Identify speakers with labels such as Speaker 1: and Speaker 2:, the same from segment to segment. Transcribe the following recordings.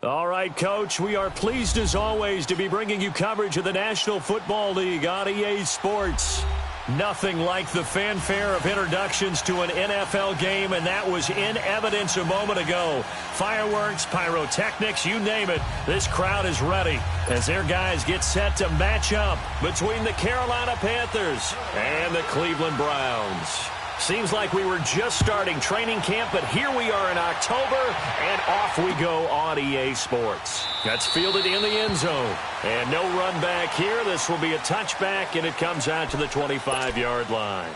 Speaker 1: All right, Coach, we are pleased as always to be bringing you coverage of the National Football League on EA Sports. Nothing like the fanfare of introductions to an NFL game, and that was in evidence a moment ago. Fireworks, pyrotechnics, you name it, this crowd is ready as their guys get set to match up between the Carolina Panthers and the Cleveland Browns. Seems like we were just starting training camp, but here we are in October, and off we go on EA Sports. That's fielded in the end zone. And no run back here. This will be a touchback, and it comes out to the 25-yard line.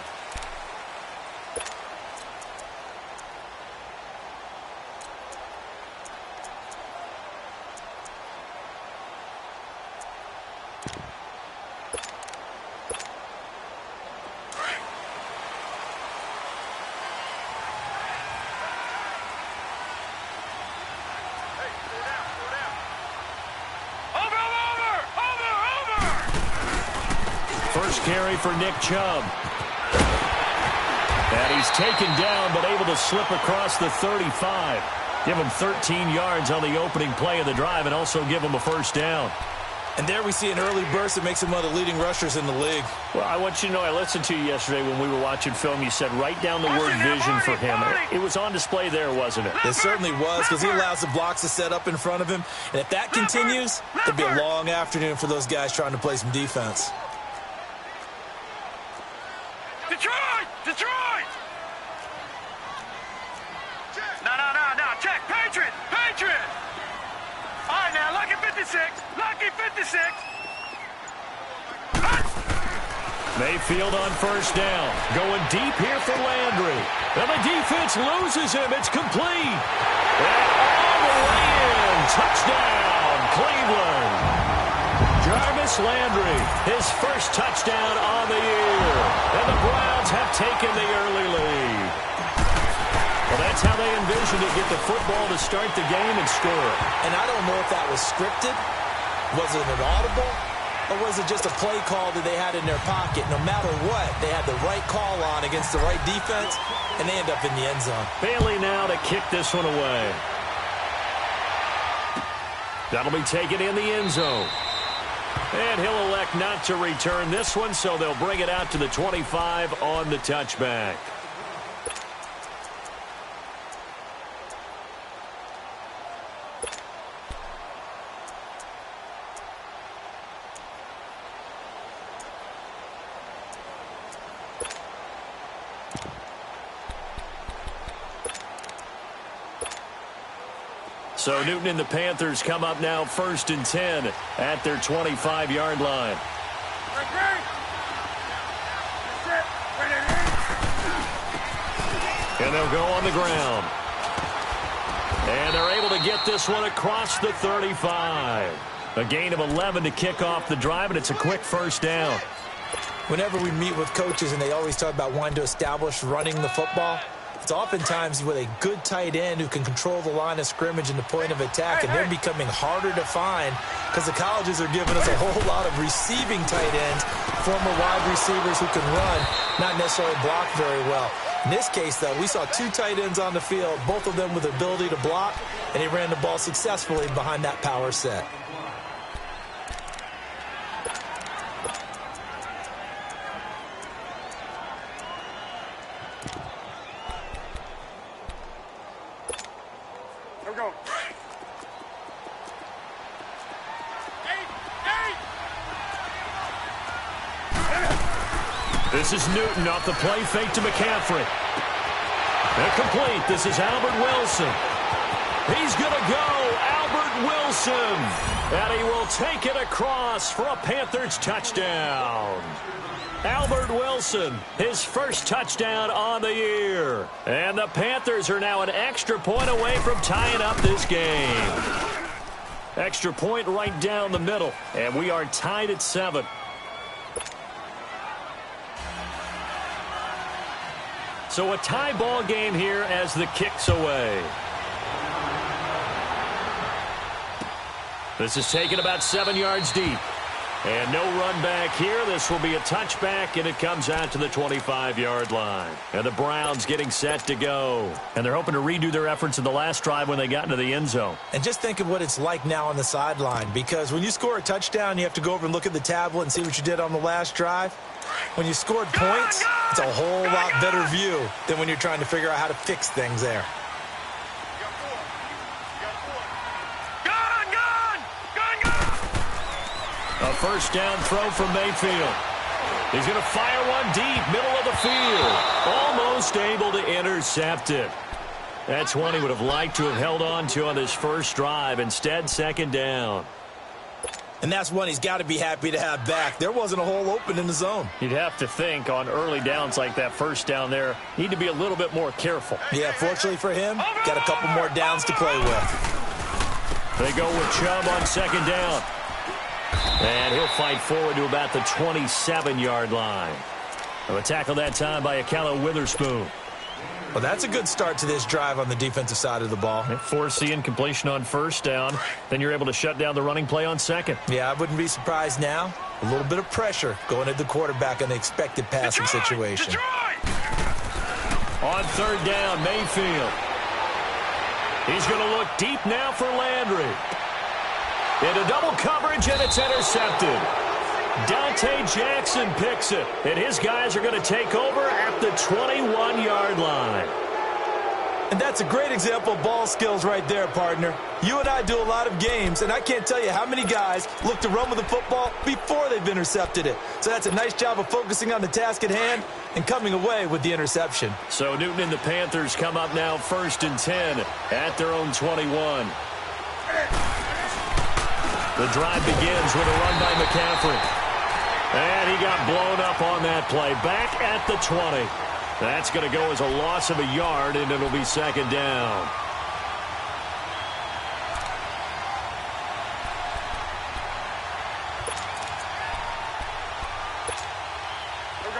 Speaker 1: First carry for Nick Chubb. And he's taken down but able to slip across the 35. Give him 13 yards on the opening play of the drive and also give him a first down.
Speaker 2: And there we see an early burst that makes him one of the leading rushers in the league.
Speaker 1: Well, I want you to know, I listened to you yesterday when we were watching film. You said write down the word vision for him. It was on display there, wasn't it?
Speaker 2: It certainly was, because he allows the blocks to set up in front of him. And if that continues, it'll be a long afternoon for those guys trying to play some defense.
Speaker 3: Detroit! No, check. Patriot! All right, now, lucky 56.
Speaker 1: Mayfield on first down. Going deep here for Landry. And the defense loses him. It's complete. And all the way in. Touchdown, Cleveland. Jarvis Landry, his first touchdown on the year. And the Browns have taken the early lead. Well, that's how they envisioned it, get the football to start the game and score.
Speaker 2: And I don't know if that was scripted. Was it an audible? Or was it just a play call that they had in their pocket? No matter what, they had the right call on against the right defense, and they end up in the end zone.
Speaker 1: Bailey now to kick this one away. That'll be taken in the end zone. And he'll elect not to return this one, so they'll bring it out to the 25 on the touchback. So Newton and the Panthers come up now 1st and 10 at their 25-yard line. And they'll go on the ground. And they're able to get this one across the 35. A gain of 11 to kick off the drive, and it's a quick first down.
Speaker 2: Whenever we meet with coaches and they always talk about wanting to establish running the football, it's oftentimes with a good tight end who can control the line of scrimmage and the point of attack, and they're becoming harder to find because the colleges are giving us a whole lot of receiving tight ends, former wide receivers who can run, not necessarily block very well. In this case, though, we saw two tight ends on the field, both of them with the ability to block, and they ran the ball successfully behind that power set.
Speaker 1: This is Newton off the play fake to McCaffrey. Incomplete. This is Albert Wilson. He's going to go. Albert Wilson. And he will take it across for a Panthers touchdown. Albert Wilson, his first touchdown on the year. And the Panthers are now an extra point away from tying up this game. Extra point right down the middle. And we are tied at 7. So a tie ball game here as the kick's away. This is taken about 7 yards deep. And no run back here. This will be a touchback, and it comes out to the 25-yard line. And the Browns getting set to go. And they're hoping to redo their efforts in the last drive when they got into the end zone.
Speaker 2: And just think of what it's like now on the sideline, because when you score a touchdown, you have to go over and look at the tablet and see what you did on the last drive. When you scored points, it's a whole lot better view than when you're trying to figure out how to fix things there.
Speaker 1: A first down throw from Mayfield. He's going to fire one deep, middle of the field. Almost able to intercept it. That's one he would have liked to have held on to on this first drive. Instead, second down.
Speaker 2: And that's one he's got to be happy to have back. There wasn't a hole open in the zone.
Speaker 1: You'd have to think on early downs like that first down there, need to be a little bit more careful.
Speaker 2: Yeah, fortunately for him, got a couple more downs to play with.
Speaker 1: They go with Chubb on second down. And he'll fight forward to about the 27-yard line. A tackle that time by Akello Witherspoon.
Speaker 2: Well, that's a good start to this drive on the defensive side of the ball.
Speaker 1: Force the incompletion on first down. Then you're able to shut down the running play on second.
Speaker 2: Yeah, I wouldn't be surprised now. A little bit of pressure going at the quarterback in the expected passing situation.
Speaker 1: On third down, Mayfield. He's going to look deep now for Landry. Into double coverage, and it's intercepted. Dante Jackson picks it, and his guys are going to take over at the 21-yard line.
Speaker 2: And that's a great example of ball skills right there, partner. You and I do a lot of games, and I can't tell you how many guys look to run with the football before they've intercepted it. So that's a nice job of focusing on the task at hand and coming away with the interception.
Speaker 1: So Newton and the Panthers come up now 1st and 10 at their own 21. The drive begins with a run by McCaffrey. And he got blown up on that play. Back at the 20. That's going to go as a loss of a yard, and it'll be second down.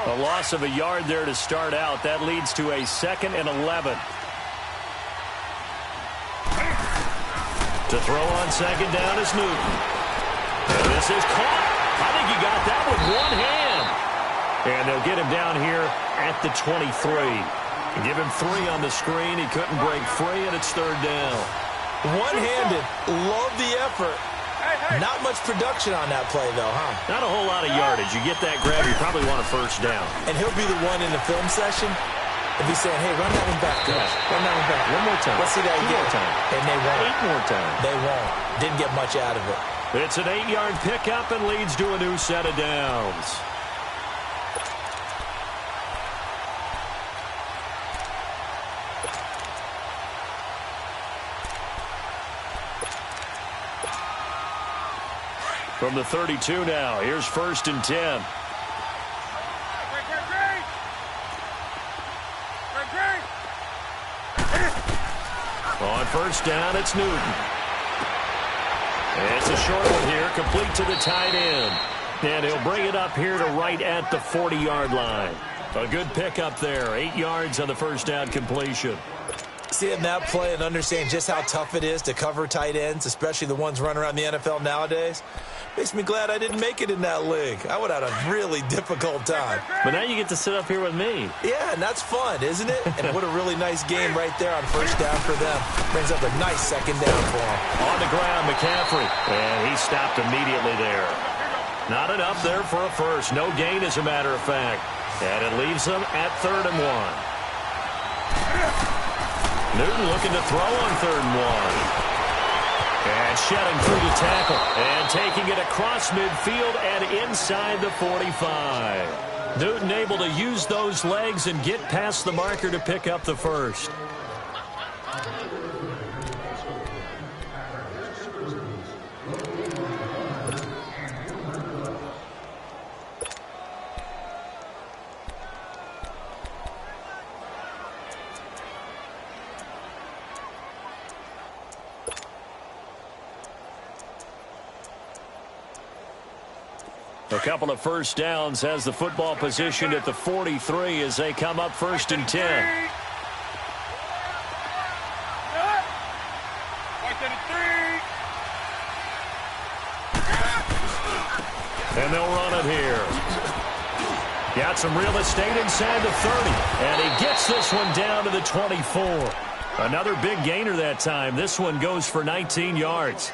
Speaker 1: A loss of a yard there to start out. That leads to a 2nd and 11. To throw on second down is Newton. And this is caught. I think he got that with one hand. And they'll get him down here at the 23. Give him 3 on the screen. He couldn't break free, and it's third down.
Speaker 2: One-handed. Love the effort. Not much production on that play, though, huh?
Speaker 1: Not a whole lot of yardage. You get that grab, you probably want a first down.
Speaker 2: And he'll be the one in the film session and be saying, hey, run that one back, coach.
Speaker 1: Yeah.
Speaker 2: Run that one back.
Speaker 1: One more time.
Speaker 2: Let's see that again.
Speaker 1: 2 more time.
Speaker 2: And they won't.
Speaker 1: 8 more time.
Speaker 2: They won't. Didn't get much out of it.
Speaker 1: It's an 8-yard pickup and leads to a new set of downs. From the 32 now, here's 1st and 10. On first down, it's Newton. And it's a short one here, complete to the tight end. And he'll bring it up here to right at the 40-yard line. A good pickup there, 8 yards on the first down completion.
Speaker 2: Seeing that play and understand just how tough it is to cover tight ends, especially the ones running around the NFL nowadays, makes me glad I didn't make it in that league. I would have had a really difficult time.
Speaker 1: But now you get to sit up here with me.
Speaker 2: Yeah, and that's fun, isn't it? And what a really nice game right there on first down for them. Brings up a nice second down for them.
Speaker 1: On the ground, McCaffrey. And he stopped immediately there. Not enough there for a first. No gain, as a matter of fact. And it leaves them at 3rd and 1. Newton looking to throw on 3rd and 1. And shedding through the tackle. And taking it across midfield and inside the 45. Newton able to use those legs and get past the marker to pick up the first. A couple of first downs has the football positioned at the 43 as they come up 1st and 10. And they'll run it here. Got some real estate inside the 30. And he gets this one down to the 24. Another big gainer that time. This one goes for 19 yards.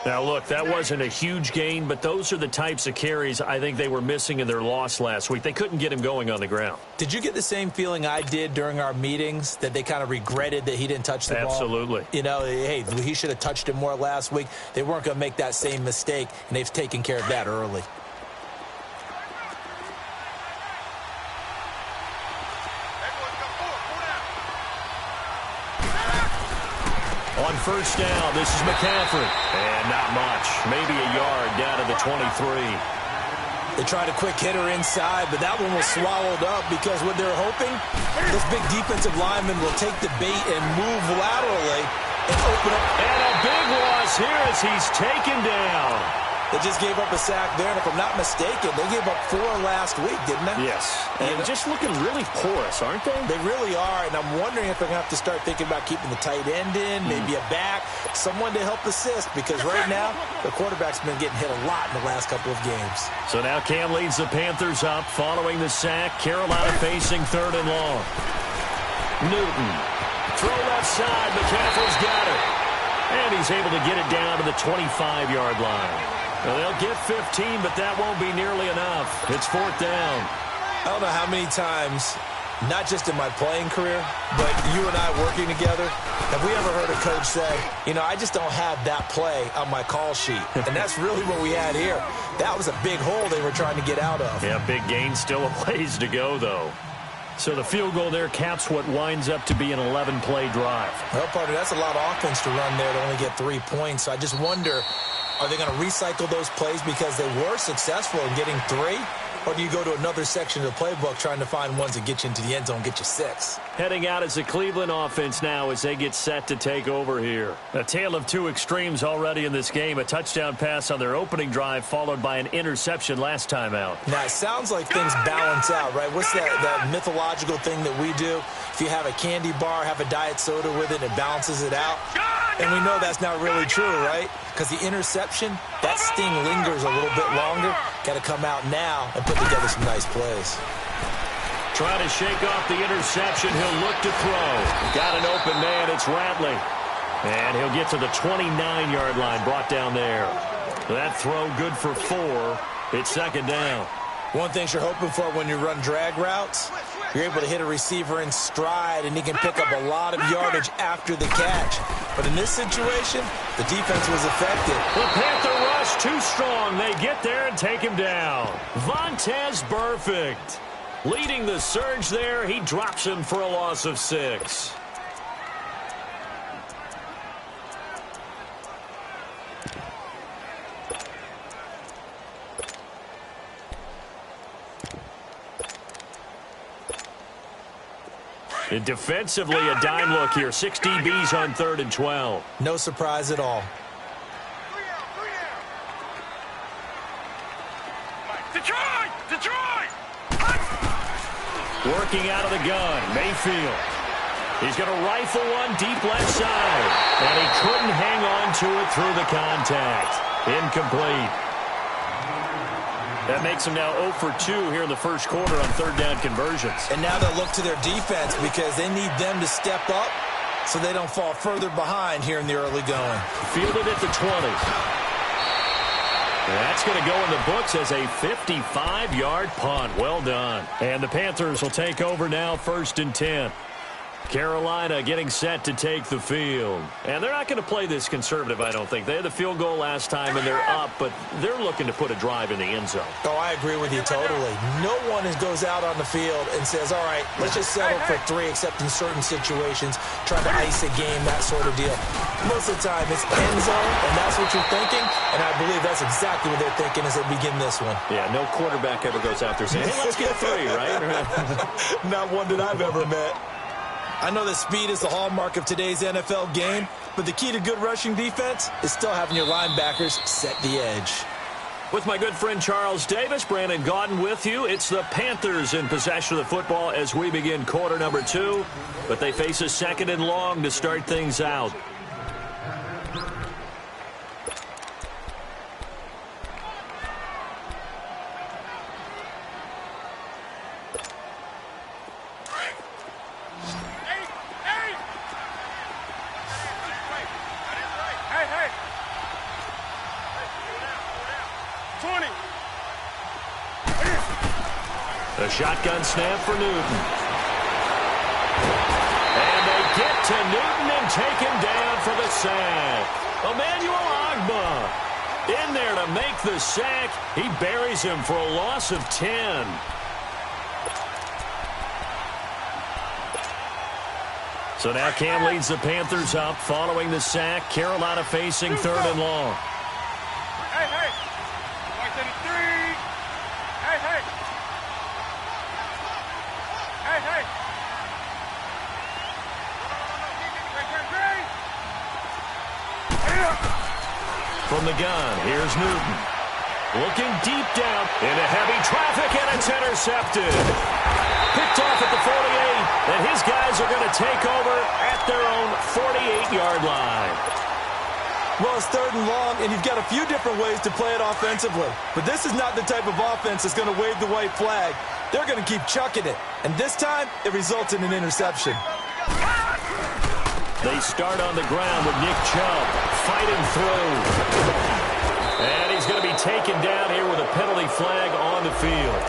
Speaker 1: Now, look, that wasn't a huge gain, but those are the types of carries I think they were missing in their loss last week. They couldn't get him going on the ground.
Speaker 2: Did you get the same feeling I did during our meetings, that they kind of regretted that he didn't touch the ball?
Speaker 1: Absolutely.
Speaker 2: You know, hey, he should have touched it more last week. They weren't going to make that same mistake, and they've taken care of that early.
Speaker 1: On first down, this is McCaffrey. And not much. Maybe a yard down to the 23.
Speaker 2: They tried a quick hitter inside, but that one was swallowed up because what they're hoping, this big defensive lineman will take the bait and move laterally and open up.
Speaker 1: And a big loss here as he's taken down.
Speaker 2: They just gave up a sack there, and if I'm not mistaken, they gave up 4 last week, didn't they?
Speaker 1: Yes. And just looking really porous, aren't they?
Speaker 2: They really are, and I'm wondering if they're going to have to start thinking about keeping the tight end in, maybe a back, someone to help assist, because right now, the quarterback's been getting hit a lot in the last couple of games.
Speaker 1: So now Cam leads the Panthers up following the sack. Carolina facing 3rd and long. Newton. Throw left side. McCaffrey's got it. And he's able to get it down to the 25-yard line. Well, they'll get 15, but that won't be nearly enough. It's 4th down.
Speaker 2: I don't know how many times, not just in my playing career, but you and I working together, have we ever heard a coach say, you know, I just don't have that play on my call sheet. And that's really what we had here. That was a big hole they were trying to get out of.
Speaker 1: Yeah, big gain, still a ways to go, though. So the field goal there caps what winds up to be an 11-play drive.
Speaker 2: Well, partner, that's a lot of offense to run there to only get 3 points. So I just wonder, are they going to recycle those plays because they were successful in getting 3? Or do you go to another section of the playbook trying to find ones that get you into the end zone, get you 6?
Speaker 1: Heading out as the Cleveland offense now as they get set to take over here. A tale of 2 extremes already in this game. A touchdown pass on their opening drive followed by an interception last time out.
Speaker 2: Now, it sounds like things balance out, right? What's that mythological thing that we do? If you have a candy bar, have a diet soda with it, it balances it out. And we know that's not really true, right? Because the interception, that sting lingers a little bit longer. Got to come out now and put together some nice plays.
Speaker 1: Trying to shake off the interception. He'll look to throw. Got an open man. It's Ratley. And he'll get to the 29-yard line, brought down there. That throw good for 4. It's 2nd down.
Speaker 2: One thing you're hoping for when you run drag routes, you're able to hit a receiver in stride, and he can pick up a lot of yardage after the catch. But in this situation, the defense was effective.
Speaker 1: The Panther rush too strong. They get there and take him down. Vontaze Burfict leading the surge there. He drops him for a loss of 6. And defensively, a dime look here. 6 DBs on 3rd and 12.
Speaker 2: No surprise at all.
Speaker 3: Detroit! Detroit!
Speaker 1: Working out of the gun, Mayfield. He's going to rifle one deep left side. And he couldn't hang on to it through the contact. Incomplete. That makes them now 0 for 2 here in the first quarter on 3rd down conversions.
Speaker 2: And now they'll look to their defense because they need them to step up so they don't fall further behind here in the early going.
Speaker 1: Fielded at the 20. That's going to go in the books as a 55-yard punt. Well done. And the Panthers will take over now, 1st and 10. Carolina getting set to take the field. And they're not going to play this conservative, I don't think. They had the field goal last time, and they're up, but they're looking to put a drive in the end zone.
Speaker 2: Oh, I agree with you totally. No one goes out on the field and says, all right, let's just settle for 3, except in certain situations, trying to ice a game, that sort of deal. Most of the time, it's end zone, and that's what you're thinking, and I believe that's exactly what they're thinking as they begin this one.
Speaker 1: Yeah, no quarterback ever goes out there saying, hey, let's get 3, right?
Speaker 2: Not one that I've ever met. I know that speed is the hallmark of today's NFL game, but the key to good rushing defense is still having your linebackers set the edge.
Speaker 1: With my good friend Charles Davis, Brandon Gaudin with you. It's the Panthers in possession of the football as we begin quarter number 2, but they face a 2nd and long to start things out.
Speaker 3: 20.
Speaker 1: A shotgun snap for Newton. And they get to Newton and take him down for the sack. Emmanuel Ogbah in there to make the sack. He buries him for a loss of 10. So now Cam leads the Panthers up following the sack. Carolina facing 3rd and long.
Speaker 3: Hey, hey. Right to the 3. Hey, hey. Hey, hey.
Speaker 1: From the gun, here's Newton. Looking deep down into heavy traffic, and it's intercepted. Picked off at the 48, and his guys are going to take over at their own 48-yard line.
Speaker 4: Well, it's 3rd and long, and you've got a few different ways to play it offensively. But this is not the type of offense that's going to wave the white flag. They're going to keep chucking it. And this time, it results in an interception.
Speaker 1: They start on the ground with Nick Chubb fighting through. And he's going to be taken down here with a penalty flag on the field.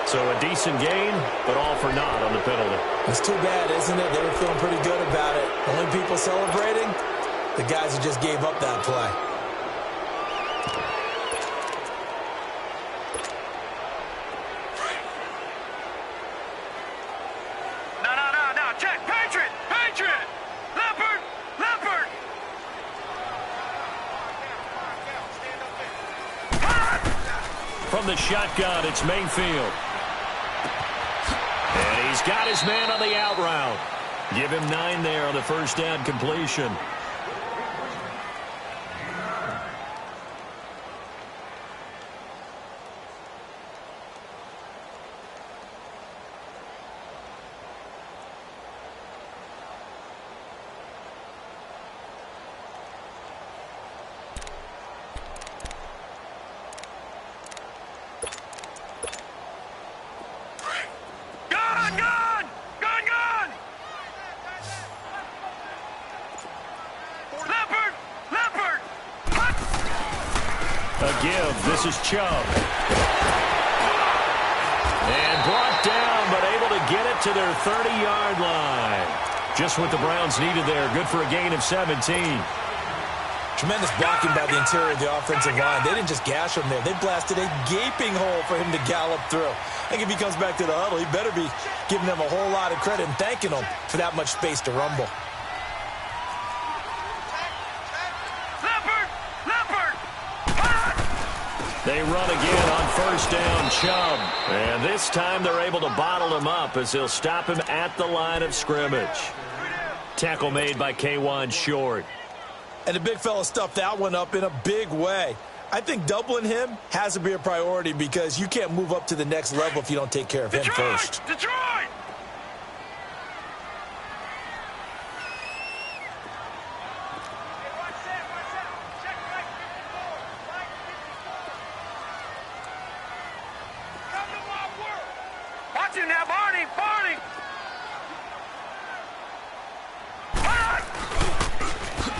Speaker 1: So a decent gain, but all for naught on the penalty.
Speaker 2: It's too bad, isn't it? They were feeling pretty good about it. Only people celebrating, the guys who just gave up that play.
Speaker 3: No. Check. Patriot. Leopard.
Speaker 1: From the shotgun, it's Mayfield. And he's got his man on the out route. Give him 9 there on the first down completion. This is Chubb. And brought down, but able to get it to their 30-yard line. Just what the Browns needed there. Good for a gain of 17.
Speaker 2: Tremendous blocking by the interior of the offensive line. They didn't just gash him there. They blasted a gaping hole for him to gallop through. I think if he comes back to the huddle, he better be giving them a whole lot of credit and thanking them for that much space to rumble.
Speaker 1: They run again on first down, Chubb. And this time they're able to bottle him up as they'll stop him at the line of scrimmage. Tackle made by K'Wan Short.
Speaker 2: And the big fella stuffed that one up in a big way. I think doubling him has to be a priority because you can't move up to the next level if you don't take care of him first.
Speaker 3: Detroit! Now, Barney!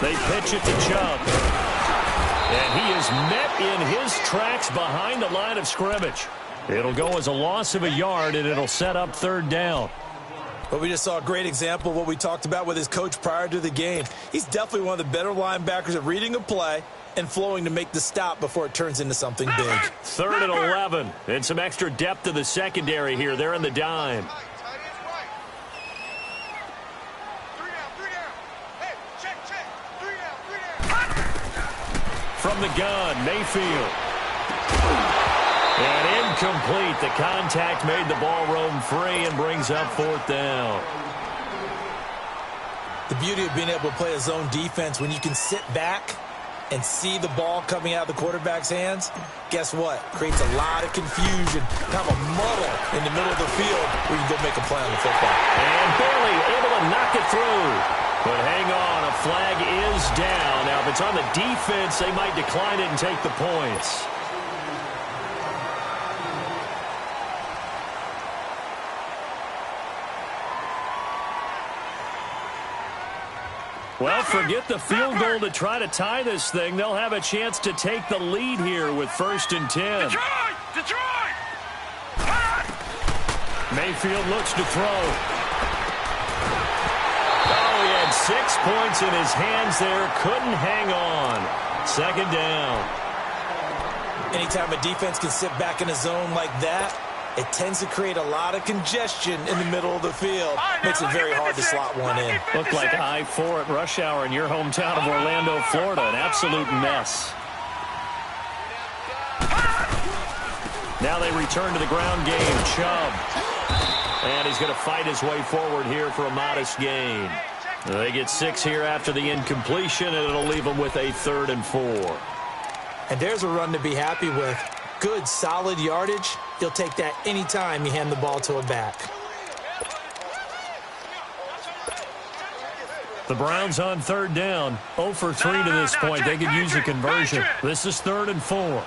Speaker 1: They pitch it to Chubb. And he is met in his tracks behind the line of scrimmage. It'll go as a loss of a yard, and it'll set up 3rd down.
Speaker 2: But we just saw a great example of what we talked about with his coach prior to the game. He's definitely one of the better linebackers at reading a play and flowing to make the stop before it turns into something big.
Speaker 1: 3rd and 11. And some extra depth to the secondary here. They're in the dime. From the gun, Mayfield. And incomplete. The contact made the ball roam free and brings up 4th down.
Speaker 2: The beauty of being able to play a zone defense when you can sit back and see the ball coming out of the quarterback's hands, guess what? Creates a lot of confusion, kind of a muddle in the middle of the field where you can go make a play on the football.
Speaker 1: And barely able to knock it through. But hang on, a flag is down. Now, if it's on the defense, they might decline it and take the points. Well, forget the field goal to try to tie this thing. They'll have a chance to take the lead here with 1st and 10.
Speaker 3: Detroit!
Speaker 1: Mayfield looks to throw. Oh, he had 6 points in his hands there. Couldn't hang on. 2nd down.
Speaker 2: Anytime a defense can sit back in a zone like that, it tends to create a lot of congestion in the middle of the field. Makes it very hard to slot one in.
Speaker 1: Looked like I-4 at rush hour in your hometown of Orlando, Florida. An absolute mess. Now they return to the ground game. Chubb. And he's going to fight his way forward here for a modest gain. They get 6 here after the incompletion, and it'll leave them with a 3rd and 4.
Speaker 2: And there's a run to be happy with. Good, solid yardage. You'll take that anytime you hand the ball to a back.
Speaker 1: The Browns on 3rd down. 0 for 3 to this point. They could use a conversion. This is 3rd and 4.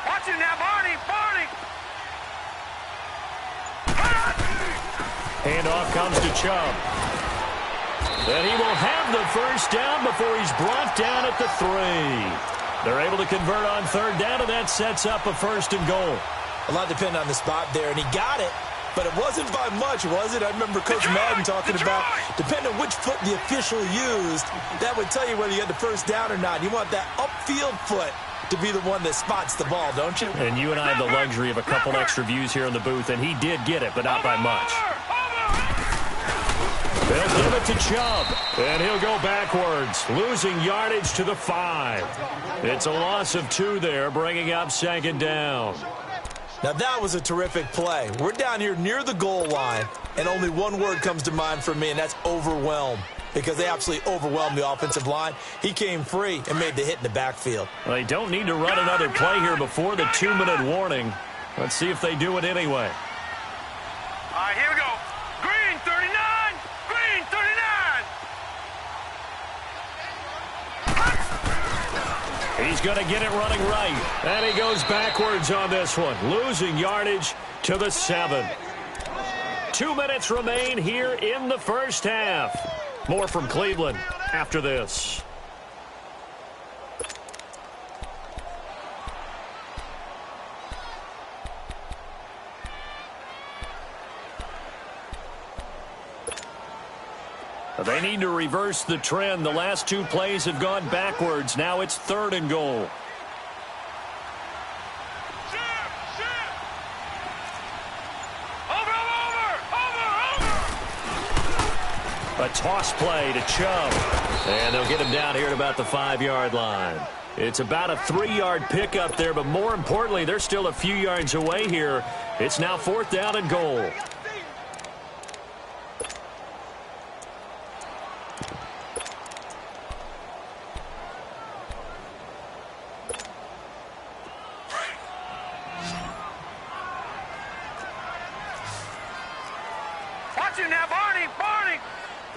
Speaker 3: Watch it now, Barney!
Speaker 1: Handoff comes to Chubb. And he will have the 1st down before he's brought down at the 3. They're able to convert on 3rd down, and that sets up a 1st and goal.
Speaker 2: A lot depended on the spot there, and he got it. But it wasn't by much, was it? I remember Coach Madden talking about, depending on which foot the official used, that would tell you whether you had the 1st down or not. You want that upfield foot to be the one that spots the ball, don't you?
Speaker 1: And you and I have the luxury of a couple extra views here in the booth, and he did get it, but not by much. They'll give it to Chubb, and he'll go backwards, losing yardage to the 5. It's a loss of 2 there, bringing up 2nd down.
Speaker 2: Now that was a terrific play. We're down here near the goal line, and only one word comes to mind for me, and that's overwhelm, because they absolutely overwhelmed the offensive line. He came free and made the hit in the backfield.
Speaker 1: Well, they don't need to run another play here before the 2-minute warning. Let's see if they do it anyway.
Speaker 3: All right, here we go. Green, 39! Green, 39!
Speaker 1: He's going to get it running right. And he goes backwards on this one, losing yardage to the 7. 2 minutes remain here in the 1st half. More from Cleveland after this. They need to reverse the trend. The last 2 plays have gone backwards. Now it's 3rd and goal. A toss play to Chubb. And they'll get him down here at about the 5-yard line. It's about a 3-yard pickup there, but more importantly, they're still a few yards away here. It's now 4th down and goal.
Speaker 3: Watch it now, Barney!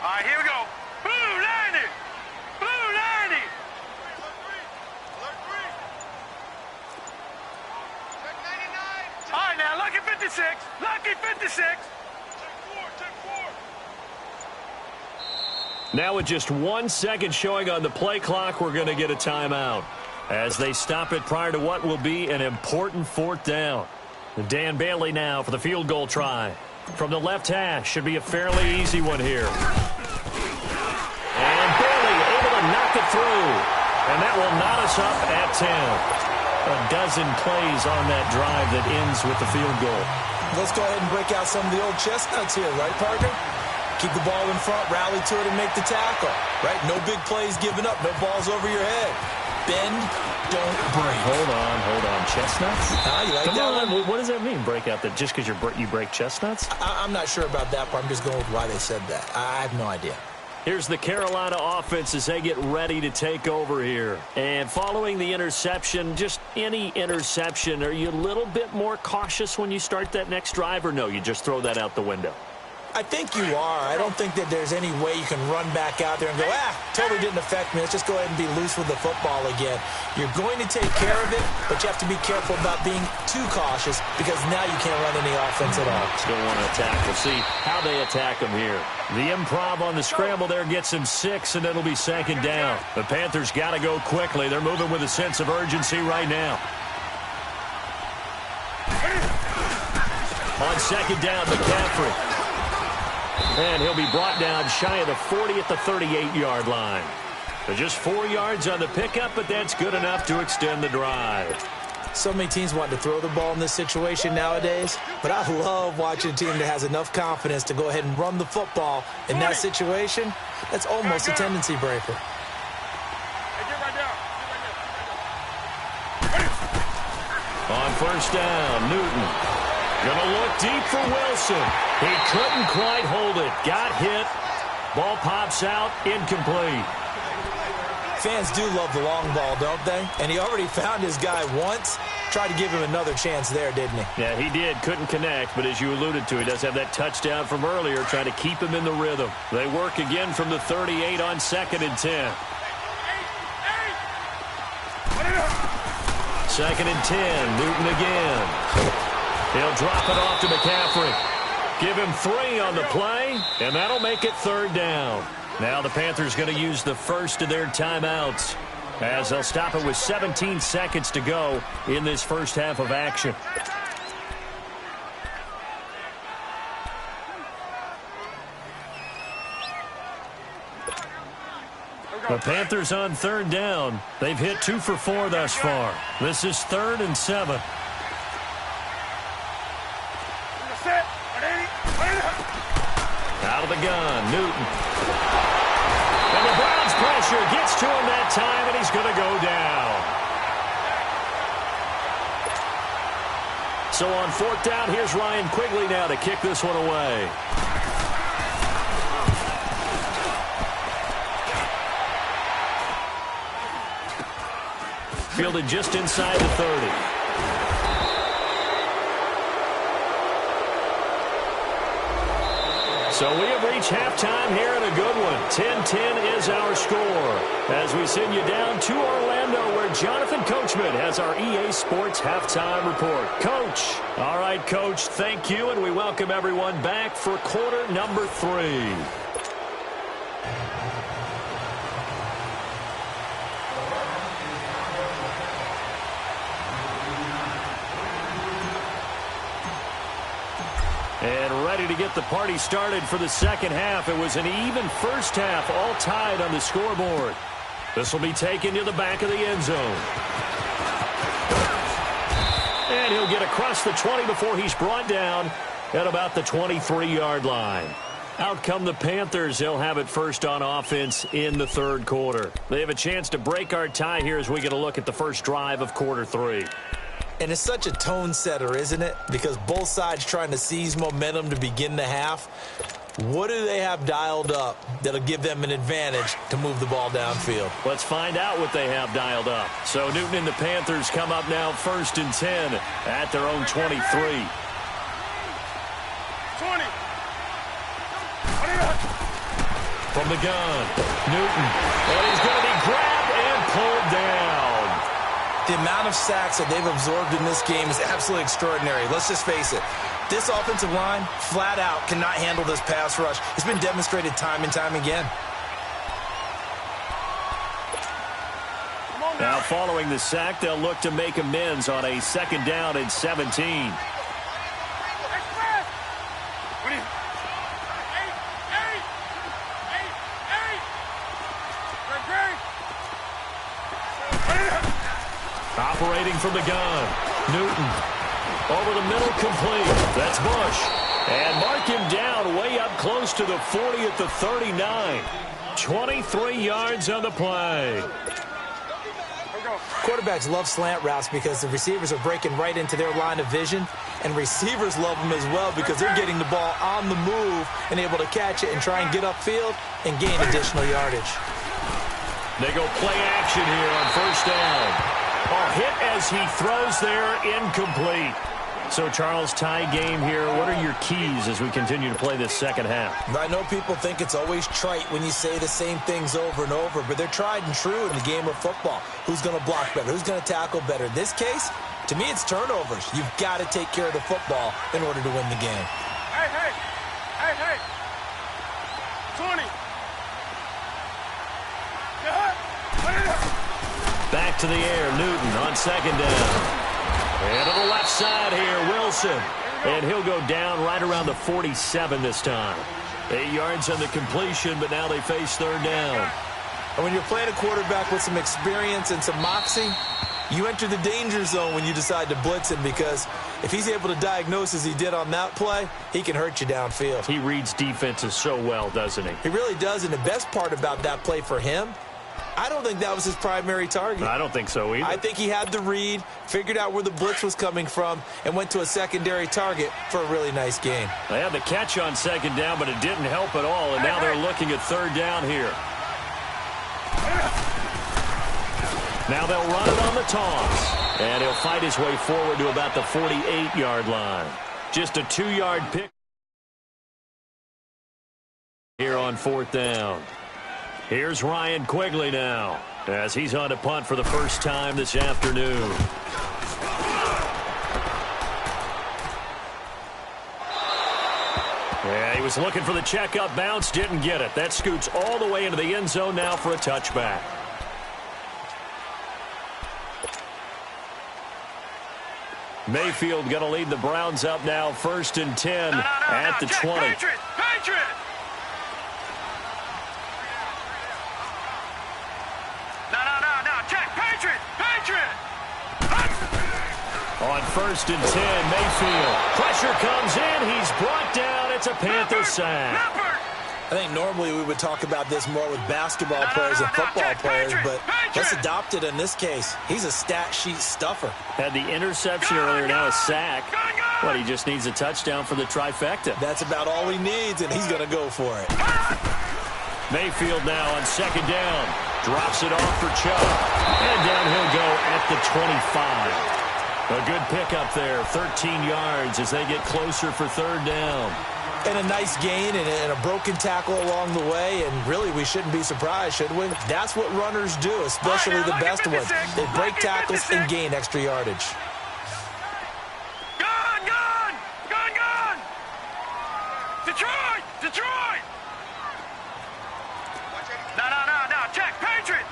Speaker 3: All right, here we go. Blue 90! Blue 90! All right, now, lucky 56. Lucky 56.
Speaker 1: Now with just 1 second showing on the play clock, we're going to get a timeout as they stop it prior to what will be an important 4th down. Dan Bailey now for the field goal try. From the left hash, should be a fairly easy one here. And Bailey able to knock it through. And that will knot us up at 10. A dozen plays on that drive that ends with the field goal.
Speaker 2: Let's go ahead and break out some of the old chestnuts here, right, partner? Keep the ball in front, rally to it, and make the tackle, right? No big plays given up, no balls over your head. Bend, don't break.
Speaker 1: Hold on. Chestnuts?
Speaker 2: You like
Speaker 1: Come
Speaker 2: that
Speaker 1: on.
Speaker 2: one?
Speaker 1: What does that mean, break out that just because you break chestnuts?
Speaker 2: I'm not sure about that, but I'm just going with why they said that. I have no idea.
Speaker 1: Here's the Carolina offense as they get ready to take over here. And following the interception, just any interception, are you a little bit more cautious when you start that next drive, or no, you just throw that out the window?
Speaker 2: I think you are. I don't think that there's any way you can run back out there and go, totally didn't affect me. Let's just go ahead and be loose with the football again. You're going to take care of it, but you have to be careful about being too cautious because now you can't run any offense at all.
Speaker 1: Still want to attack. We'll see how they attack them here. The improv on the scramble there gets him 6, and it'll be second down. The Panthers got to go quickly. They're moving with a sense of urgency right now. On second down, McCaffrey. And he'll be brought down shy of the 40 at the 38-yard line. So just 4 yards on the pickup, but that's good enough to extend the drive.
Speaker 2: So many teams want to throw the ball in this situation nowadays, but I love watching a team that has enough confidence to go ahead and run the football. In that situation, that's almost a tendency breaker.
Speaker 1: On first down, Newton. Gonna look deep for Wilson. He couldn't quite hold it. Got hit. Ball pops out. Incomplete.
Speaker 2: Fans do love the long ball, don't they? And he already found his guy once. Tried to give him another chance there, didn't he?
Speaker 1: Yeah, he did. Couldn't connect, but as you alluded to, he does have that touchdown from earlier, trying to keep him in the rhythm. They work again from the 38 on 2nd and 10. 2nd and 10. Newton again. He'll drop it off to McCaffrey. Give him 3 on the play, and that'll make it 3rd down. Now the Panthers going to use the first of their timeouts as they'll stop it with 17 seconds to go in this first half of action. The Panthers on 3rd down. They've hit 2 for 4 thus far. This is 3rd and 7. Out of the gun, Newton. And the Browns pressure gets to him that time, and he's going to go down. So on 4th down, here's Ryan Quigley now to kick this one away. Fielded just inside the 30. So we have reached halftime here in a good one. 10-10 is our score as we send you down to Orlando where Jonathan Coachman has our EA Sports halftime report. Coach. All right, Coach, thank you, and we welcome everyone back for quarter number 3. And ready to get the party started for the second half. It was an even first half, all tied on the scoreboard. This will be taken to the back of the end zone. And he'll get across the 20 before he's brought down at about the 23-yard line. Out come the Panthers. They'll have it first on offense in the 3rd quarter. They have a chance to break our tie here as we get a look at the first drive of quarter 3.
Speaker 2: And it's such a tone setter, isn't it? Because both sides trying to seize momentum to begin the half. What do they have dialed up that'll give them an advantage to move the ball downfield?
Speaker 1: Let's find out what they have dialed up. So Newton and the Panthers come up now 1st and 10 at their own 23.
Speaker 3: 20.
Speaker 1: From the gun, Newton. And he's going to be grabbed and pulled down.
Speaker 2: The amount of sacks that they've absorbed in this game is absolutely extraordinary. Let's just face it. This offensive line, flat out, cannot handle this pass rush. It's been demonstrated time and time again.
Speaker 1: Now following the sack, they'll look to make amends on a 2nd down and 17. Operating from the gun, Newton. Over the middle, complete. That's Bush. And mark him down way up close to the 40 at the 39. 23 yards on the play.
Speaker 2: Quarterbacks love slant routes because the receivers are breaking right into their line of vision, and receivers love them as well because they're getting the ball on the move and able to catch it and try and get upfield and gain additional yardage.
Speaker 1: They go play action here on first down. Oh, hit as he throws there, incomplete. So, Charles, tie game here. What are your keys as we continue to play this second half?
Speaker 2: I know people think it's always trite when you say the same things over and over, but they're tried and true in the game of football. Who's going to block better? Who's going to tackle better? In this case, to me, it's turnovers. You've got to take care of the football in order to win the game.
Speaker 3: Hey. 20.
Speaker 1: Back to the air, Newton on second down. And to the left side here, Wilson. And he'll go down right around the 47 this time. 8 yards on the completion, but now they face third down.
Speaker 2: And when you're playing a quarterback with some experience and some moxie, you enter the danger zone when you decide to blitz him, because if he's able to diagnose as he did on that play, he can hurt you downfield.
Speaker 1: He reads defenses so well, doesn't he?
Speaker 2: He really does, and the best part about that play for him, I don't think that was his primary target.
Speaker 1: I don't think so either.
Speaker 2: I think he had the read, figured out where the blitz was coming from, and went to a secondary target for a really nice gain.
Speaker 1: They had the catch on second down, but it didn't help at all, and now they're looking at third down here. Now they'll run it on the toss, and he'll fight his way forward to about the 48-yard line. Just a 2-yard pick here on fourth down. Here's Ryan Quigley now, as he's on to punt for the first time this afternoon. Yeah, he was looking for the checkup bounce, didn't get it. That scoots all the way into the end zone now for a touchback. Mayfield going to lead the Browns up now, 1st and 10 at the 20.
Speaker 3: Patriot!
Speaker 1: On 1st and 10, Mayfield. Pressure comes in. He's brought down. It's a Panther sack.
Speaker 2: I think normally we would talk about this more with basketball players and football players, but let's adopt it in this case. He's a stat sheet stuffer.
Speaker 1: Had the interception earlier, now a sack. But he just needs a touchdown for the trifecta.
Speaker 2: That's about all he needs, and he's going to go for it.
Speaker 1: Mayfield now on second down. Drops it off for Chubb. And down he'll go at the 25. A good pickup there, 13 yards as they get closer for third down.
Speaker 2: And a nice gain and a broken tackle along the way, and really we shouldn't be surprised, should we? That's what runners do, especially the best ones. They break tackles and gain extra yardage.
Speaker 3: Gone! Detroit! No, check, Patriot!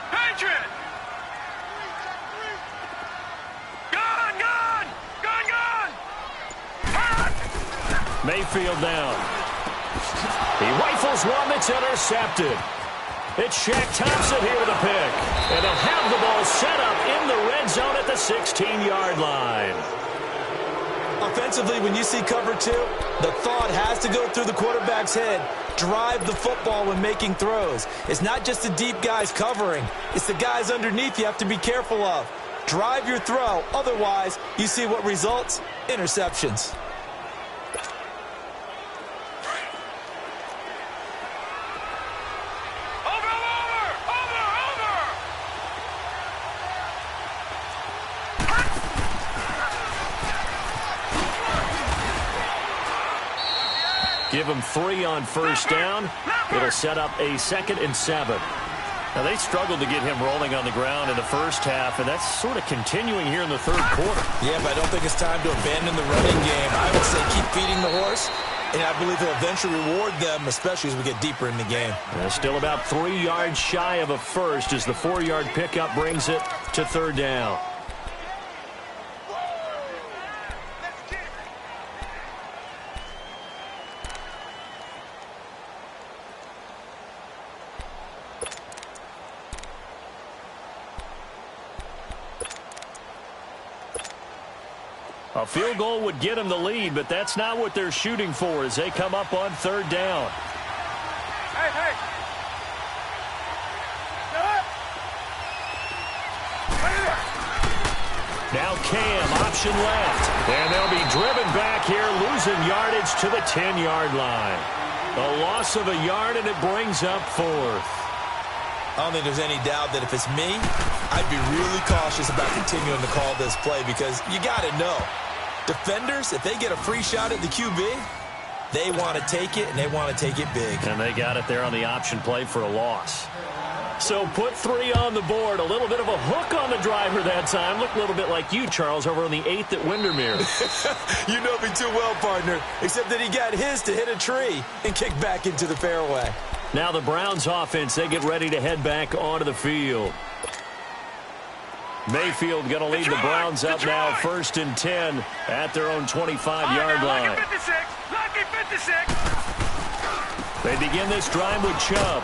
Speaker 1: Mayfield down. He rifles one that's intercepted. It's Shaq Thompson here with a pick. And they'll have the ball set up in the red zone at the 16-yard line.
Speaker 2: Offensively, when you see cover two, the thought has to go through the quarterback's head. Drive the football when making throws. It's not just the deep guys covering. It's the guys underneath you have to be careful of. Drive your throw. Otherwise, you see what results? Interceptions.
Speaker 1: Give him 3 on first down. It'll set up a 2nd and 7. Now, they struggled to get him rolling on the ground in the first half, and that's sort of continuing here in the third quarter.
Speaker 2: Yeah, but I don't think it's time to abandon the running game. I would say keep feeding the horse, and I believe he'll eventually reward them, especially as we get deeper in the game.
Speaker 1: Still about 3 yards shy of a first as the 4-yard pickup brings it to third down. A field goal would get them the lead, but that's not what they're shooting for as they come up on third down.
Speaker 3: Hey.
Speaker 1: Now Cam, option left. And they'll be driven back here, losing yardage to the 10-yard line. A loss of a yard, and it brings up fourth.
Speaker 2: I don't think there's any doubt that if it's me, I'd be really cautious about continuing to call this play because you got to know. Defenders, if they get a free shot at the QB, they want to take it, and they want to take it big.
Speaker 1: And they got it there on the option play for a loss. So put 3 on the board. A little bit of a hook on the driver that time. Looked a little bit like you, Charles, over on the 8th at Windermere.
Speaker 4: You know me too well, partner, except that he got his to hit a tree and kick back into the fairway.
Speaker 1: Now the Browns offense, they get ready to head back onto the field. Mayfield going to lead the Browns up now, 1st and 10 at their own 25-yard line.
Speaker 3: Lucky 56. Lucky 56.
Speaker 1: They begin this drive with Chubb.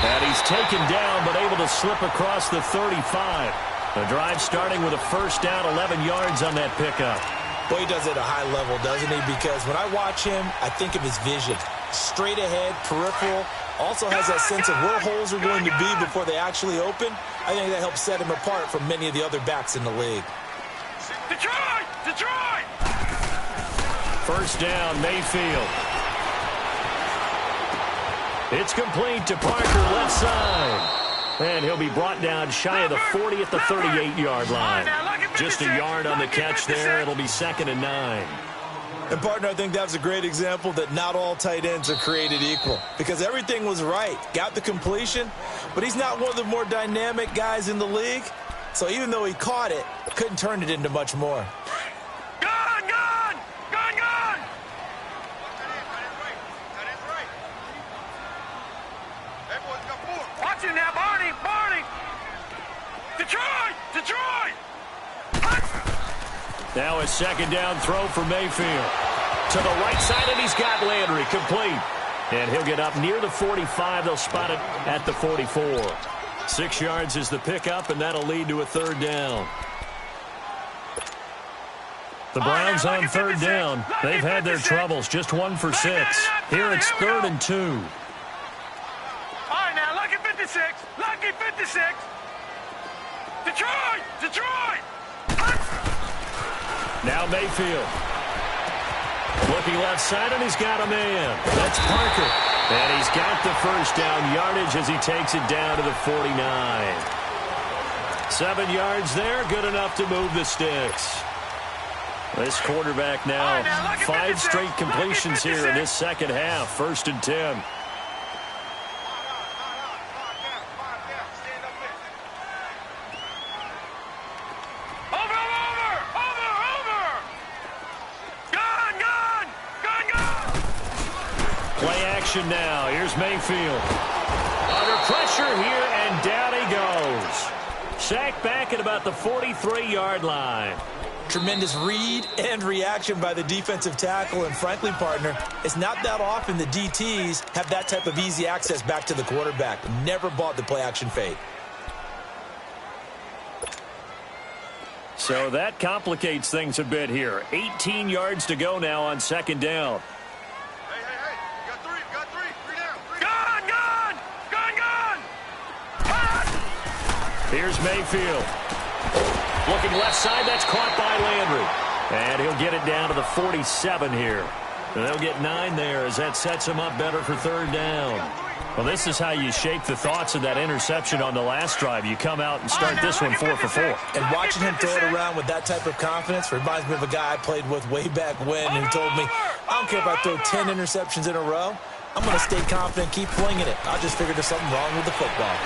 Speaker 1: And he's taken down, but able to slip across the 35. The drive starting with a first down, 11 yards on that pickup.
Speaker 2: Boy, he does it at a high level, doesn't he? Because when I watch him, I think of his vision. Straight ahead, peripheral. Also has that sense of where holes are going to be before they actually open. I think that helps set him apart from many of the other backs in the league.
Speaker 3: Detroit! Detroit!
Speaker 1: First down, Mayfield. It's complete to Parker, left side. And he'll be brought down shy of the 40 at the 38-yard line. Just a yard on the catch there. It'll be 2nd and 9.
Speaker 4: And, partner, I think that was a great example that not all tight ends are created equal. Because everything was right. Got the completion, but he's not one of the more dynamic guys in the league. So even though he caught it, couldn't turn it into much more.
Speaker 3: Gone! Gone! Gone! Gone! Watch him now, Barney! Barney! Detroit! Detroit!
Speaker 1: Now a 2nd down throw for Mayfield. To the right side, and he's got Landry complete. And he'll get up near the 45. They'll spot it at the 44. 6 yards is the pickup, and that'll lead to a 3rd down. The Browns on 3rd down. They've had their troubles. Just 1 for 6. Here it's 3rd and 2.
Speaker 3: All right, now, lucky 56. Lucky 56. Detroit! Detroit!
Speaker 1: Now Mayfield. Looking left side, and he's got a man. That's Parker. And he's got the first down yardage as he takes it down to the 49. 7 yards there, good enough to move the sticks. This quarterback now, 5 straight completions here in this second half. 1st and 10. Now, here's Mayfield. Under pressure here, and down he goes. Sacked back at about the 43-yard line.
Speaker 2: Tremendous read and reaction by the defensive tackle, and frankly, partner, it's not that often the DTs have that type of easy access back to the quarterback. Never bought the play-action fade.
Speaker 1: So that complicates things a bit here. 18 yards to go now on 2nd down. Here's Mayfield. Looking left side, that's caught by Landry. And he'll get it down to the 47 here. And they'll get 9 there as that sets him up better for 3rd down. Well, this is how you shake the thoughts of that interception on the last drive. You come out and start this one 4 for 4.
Speaker 2: And watching him throw it around with that type of confidence reminds me of a guy I played with way back when who told me, I don't care if I throw 10 interceptions in a row. I'm going to stay confident, keep flinging it. I just figured there's something wrong with the football.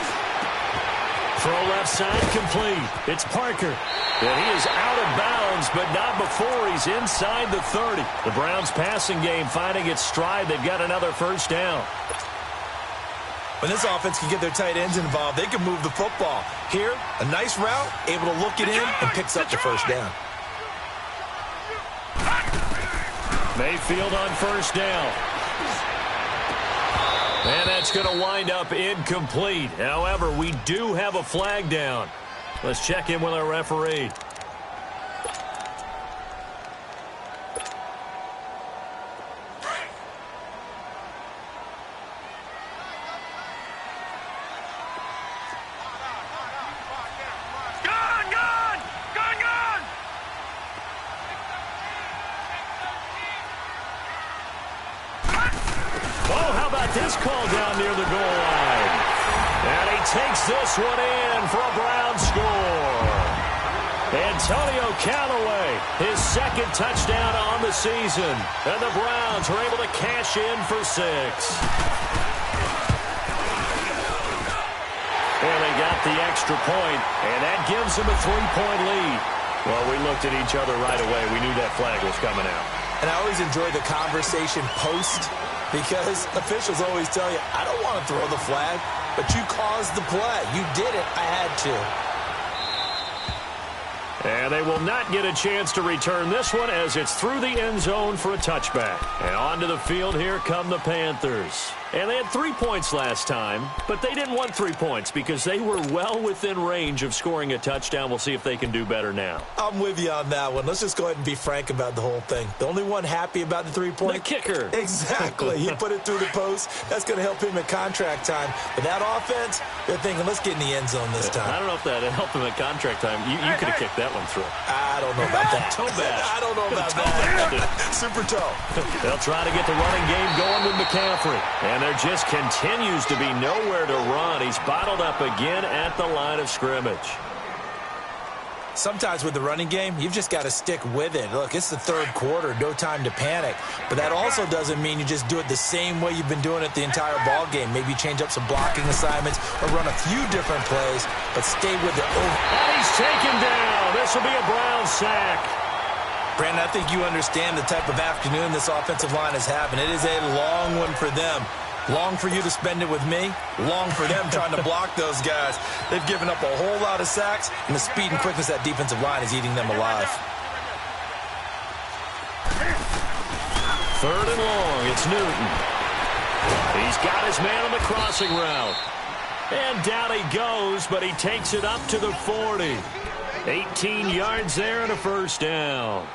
Speaker 1: Throw left side complete. It's Parker. And he is out of bounds, but not before he's inside the 30. The Browns passing game finding its stride. They've got another first down.
Speaker 2: When this offense can get their tight ends involved, they can move the football. Here, a nice route, able to look it in, and picks up the first down.
Speaker 1: Mayfield on first down. And that's going to wind up incomplete. However, we do have a flag down. Let's check in with our referee. This call down near the goal line. And he takes this one in for a Brown score. Antonio Callaway, his second touchdown on the season. And the Browns are able to cash in for 6. And they got the extra point, and that gives them a 3-point lead. Well, we looked at each other right away. We knew that flag was coming out.
Speaker 2: And I always enjoy the conversation post, because officials always tell you, I don't want to throw the flag, but you caused the play. You did it. I had to.
Speaker 1: And they will not get a chance to return this one as it's through the end zone for a touchback. And onto the field, here come the Panthers. And they had 3 points last time, but they didn't want 3 points because they were well within range of scoring a touchdown. We'll see if they can do better now.
Speaker 2: I'm with you on that one. Let's just go ahead and be frank about the whole thing. The only one happy about the 3-point?
Speaker 1: The kicker.
Speaker 2: Exactly. He put it through the post. That's going to help him at contract time. But that offense, they're thinking, let's get in the end zone this time.
Speaker 1: I don't know if that helped him at contract time. You could have kicked that one through.
Speaker 2: I don't know about that.
Speaker 1: Toe bash.
Speaker 2: I don't know about that. Super toe.
Speaker 1: They'll try to get the running game going with McCaffrey. And there just continues to be nowhere to run. He's bottled up again at the line of scrimmage.
Speaker 2: Sometimes with the running game, you've just got to stick with it. Look, it's the third quarter, no time to panic. But that also doesn't mean you just do it the same way you've been doing it the entire ball game. Maybe change up some blocking assignments or run a few different plays, but stay with it.
Speaker 1: And he's taken down. This will be a Brown sack.
Speaker 2: Brandon, I think you understand the type of afternoon this offensive line is having. It is a long one for them. Long for you to spend it with me. Long for them trying to block those guys. They've given up a whole lot of sacks, and the speed and quickness of that defensive line is eating them alive.
Speaker 1: 3rd and long. It's Newton. He's got his man on the crossing route. And down he goes, but he takes it up to the 40. 18 yards there and a first down.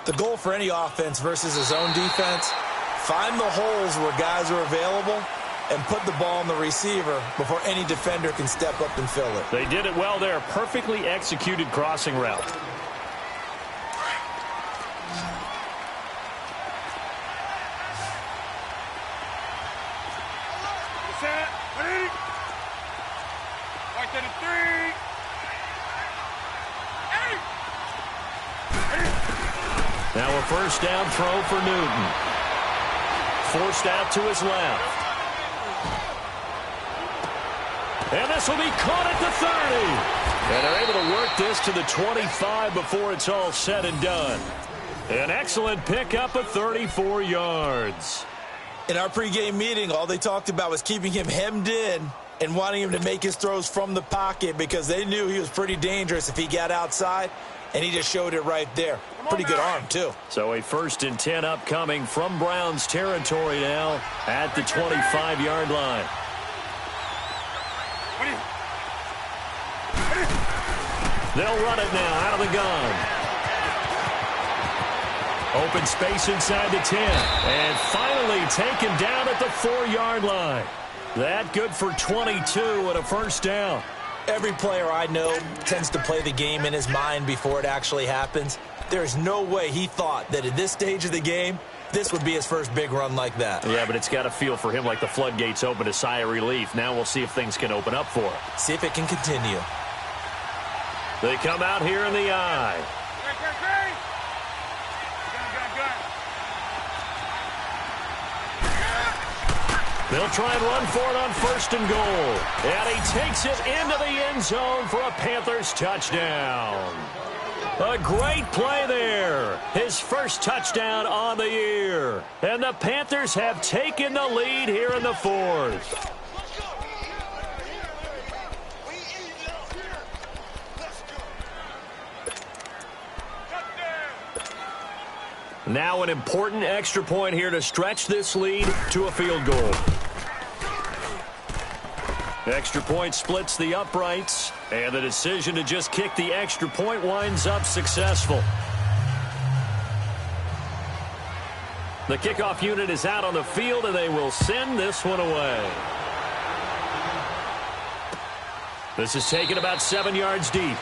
Speaker 2: The goal for any offense versus his own defense, find the holes where guys are available and put the ball on the receiver before any defender can step up and fill it.
Speaker 1: They did it well there. Perfectly executed crossing route.
Speaker 3: Set. Ready? Right to the 3.
Speaker 1: Now a first down throw for Newton. Forced out to his left. And this will be caught at the 30. And they're able to work this to the 25 before it's all said and done. An excellent pickup of 34 yards.
Speaker 2: In our pregame meeting, all they talked about was keeping him hemmed in and wanting him to make his throws from the pocket because they knew he was pretty dangerous if he got outside, and he just showed it right there. Pretty good arm, too.
Speaker 1: So a 1st and 10 upcoming from Browns territory now at the 25-yard line. They'll run it now out of the gun. Open space inside the 10. And finally taken down at the 4-yard line. That good for 22 and a first down.
Speaker 2: Every player I know tends to play the game in his mind before it actually happens. There's no way he thought that at this stage of the game, this would be his first big run like that.
Speaker 1: Yeah, but it's got to feel for him like the floodgates open, a sigh of relief. Now we'll see if things can open up for him.
Speaker 2: See if it can continue.
Speaker 1: They come out here in the eye. They'll try and run for it on 1st and goal. And he takes it into the end zone for a Panthers touchdown. A great play there. His first touchdown on the year. And the Panthers have taken the lead here in the 4th. Now an important extra point here to stretch this lead to a field goal. Extra point splits the uprights, and the decision to just kick the extra point winds up successful. The kickoff unit is out on the field, and they will send this one away. This is taken about 7 yards deep.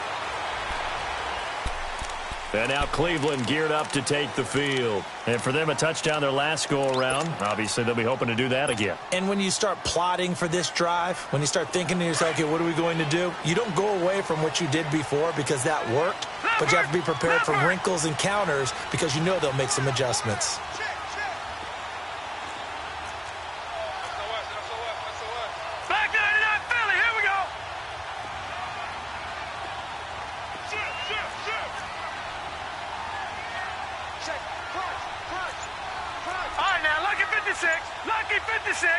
Speaker 1: And now Cleveland geared up to take the field. And for them, a touchdown their last go-around. Obviously, they'll be hoping to do that again.
Speaker 2: And when you start plotting for this drive, when you start thinking to yourself, okay, what are we going to do? You don't go away from what you did before because that worked, but you have to be prepared for wrinkles and counters because you know they'll make some adjustments.
Speaker 3: Lucky 56.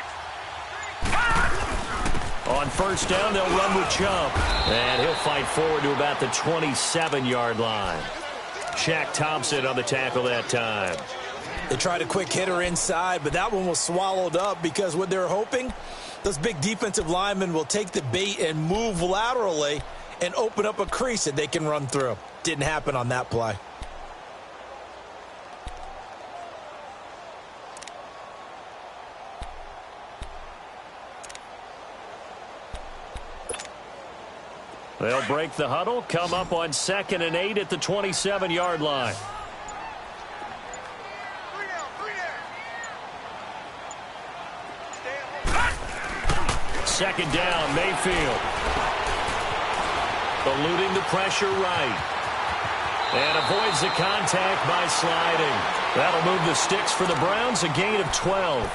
Speaker 1: On first down, they'll run with Chubb. And he'll fight forward to about the 27-yard line. Shaq Thompson on the tackle that time.
Speaker 2: They tried a quick hitter inside, but that one was swallowed up because what they're hoping, those big defensive linemen will take the bait and move laterally and open up a crease that they can run through. Didn't happen on that play.
Speaker 1: They'll break the huddle, come up on 2nd and 8 at the 27-yard line. Second down, Mayfield. Eluding the pressure right. And avoids the contact by sliding. That'll move the sticks for the Browns, a gain of 12.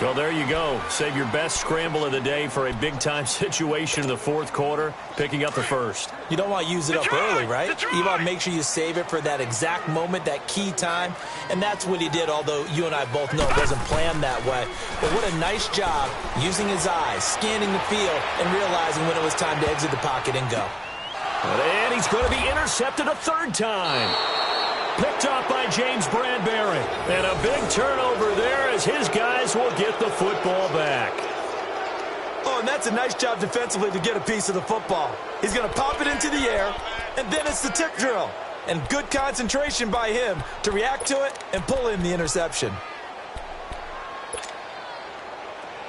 Speaker 1: Well, there you go. Save your best scramble of the day for a big-time situation in the fourth quarter, picking up the first.
Speaker 2: You don't want to use it up early, right? You want to make sure you save it for that exact moment, that key time. And that's what he did, although you and I both know it wasn't planned that way. But what a nice job using his eyes, scanning the field, and realizing when it was time to exit the pocket and go.
Speaker 1: And he's going to be intercepted a third time. Picked off by James Bradbury. And a big turnover there as his guys will get the football back.
Speaker 4: Oh, and that's a nice job defensively to get a piece of the football. He's going to pop it into the air, and then it's the tip drill. And good concentration by him to react to it and pull in the interception.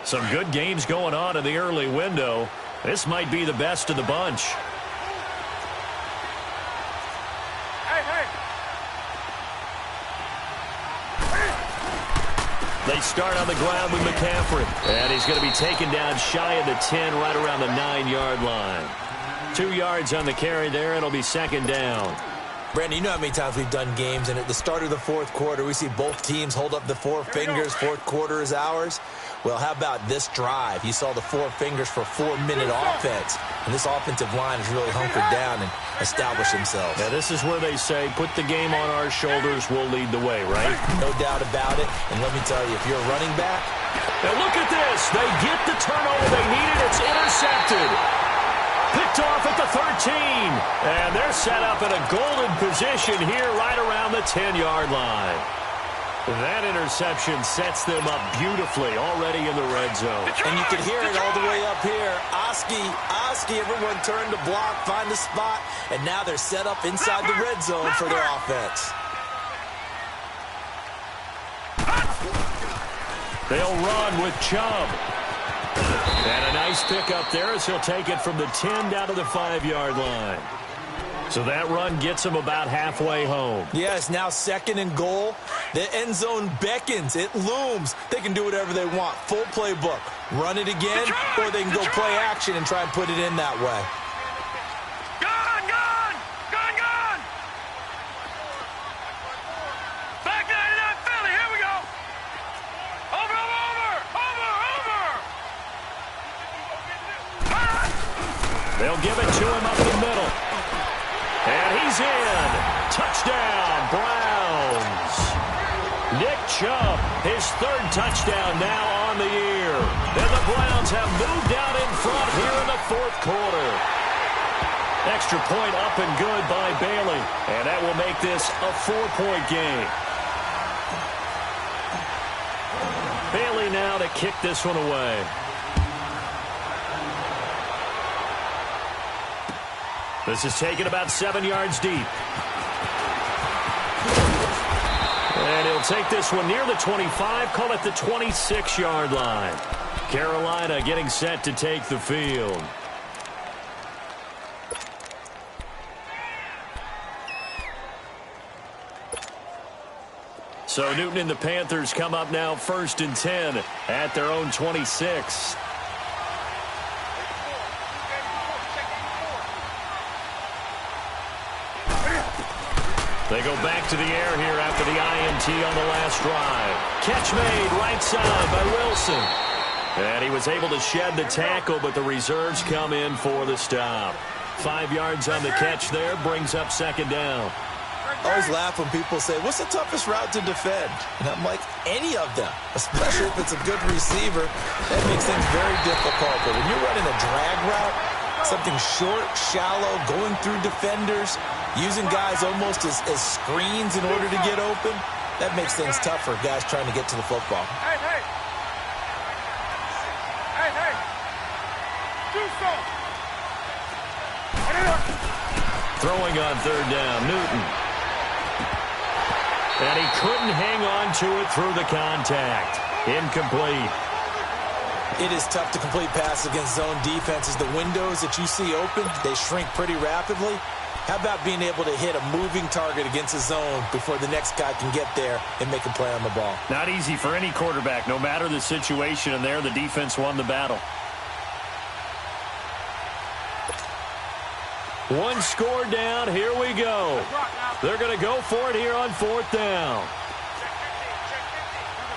Speaker 1: Some good games going on in the early window. This might be the best of the bunch. They start on the ground with McCaffrey. And he's going to be taken down shy of the 10, right around the 9-yard line. 2 yards on the carry there. It'll be second down.
Speaker 2: Brandon, you know how many times we've done games, and at the start of the fourth quarter, we see both teams hold up the four fingers. Fourth quarter is ours. Well, how about this drive? You saw the four fingers for a 4-minute offense, and this offensive line has really hunkered down and established themselves.
Speaker 1: Now, this is where they say, put the game on our shoulders, we'll lead the way, right?
Speaker 2: No doubt about it, and let me tell you, if you're a running back...
Speaker 1: Now, look at this. They get the turnover they needed. It's intercepted. Picked off at the 13. And they're set up in a golden position here right around the 10-yard line. That interception sets them up beautifully already in the red zone.
Speaker 2: And you can hear it all the way up here. Oski, everyone turned to block, find the spot, and now they're set up inside the red zone for their offense.
Speaker 1: They'll run with Chubb. And a nice pickup there as he'll take it from the 10 down to the 5-yard line. So that run gets him about halfway home.
Speaker 2: Yes, now 2nd and goal. The end zone beckons. It looms. They can do whatever they want. Full playbook. Run it again, or they can go play action and try and put it in that way.
Speaker 3: Back to that Philly. Here we go. Over.
Speaker 1: They'll give it to him up the middle. And he's in. Touchdown, Browns. Nick Chubb, his 3rd touchdown now on the year. And the Browns have moved out in front here in the fourth quarter. Extra point up and good by Bailey. And that will make this a 4-point game. Bailey now to kick this one away. This is taken about 7 yards deep. And he'll take this one near the 25, call it the 26-yard line. Carolina getting set to take the field. So Newton and the Panthers come up now 1st and 10 at their own 26. They go back to the air here after the INT on the last drive. Catch made right side by Wilson. And he was able to shed the tackle, but the reserves come in for the stop. 5 yards on the catch there, brings up 2nd down.
Speaker 2: I always laugh when people say, what's the toughest route to defend? And I'm like, any of them, especially if it's a good receiver. That makes things very difficult. But when you're running a drag route, something short, shallow, going through defenders, using guys almost as screens in order to get open, that makes things tough for guys trying to get to the football.
Speaker 3: Hey, hey. Hey, hey. Do something.
Speaker 1: Throwing on 3rd down, Newton. And he couldn't hang on to it through the contact. Incomplete.
Speaker 2: It is tough to complete passes against zone defenses. The windows that you see open, they shrink pretty rapidly. How about being able to hit a moving target against a zone before the next guy can get there and make a play on the ball?
Speaker 1: Not easy for any quarterback, no matter the situation, and there the defense won the battle. One score down, here we go. They're going to go for it here on 4th down.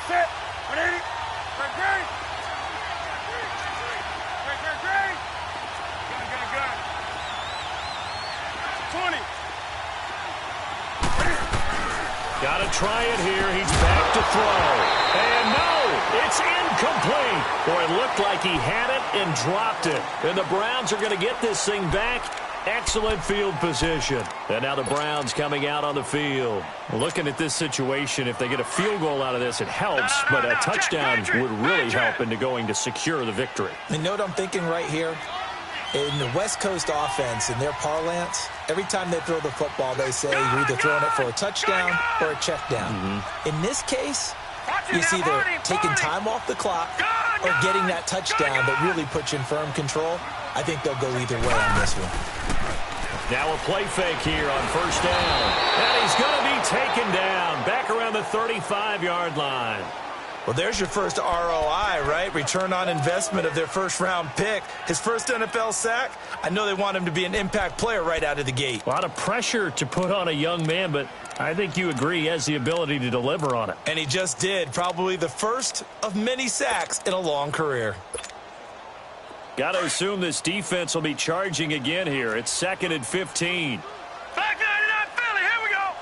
Speaker 3: Set. 180. Great. Good. 20.
Speaker 1: Got to try it here. He's back to throw. And no, it's incomplete. Boy, it looked like he had it and dropped it. And the Browns are going to get this thing back. Excellent field position. And now the Browns coming out on the field. Looking at this situation, if they get a field goal out of this, it helps. But a touchdown would really help into going to secure the victory.
Speaker 2: You know what I'm thinking right here? In the West Coast offense, in their parlance, every time they throw the football, they say you're either throwing it for a touchdown or a check down. In this case, it's either taking time off the clock or getting that touchdown that really puts you in firm control. I think they'll go either way on this one.
Speaker 1: Now a play fake here on 1st down. And he's going to be taken down back around the 35-yard line.
Speaker 2: Well, there's your first ROI, right? Return on investment of their first-round pick. His first NFL sack, I know they want him to be an impact player right out of the gate.
Speaker 1: A lot of pressure to put on a young man, but I think you agree he has the ability to deliver on it.
Speaker 2: And he just did. Probably the first of many sacks in a long career.
Speaker 1: Got to assume this defense will be charging again here. It's 2nd and 15.
Speaker 3: Back 99 Philly. Here we go.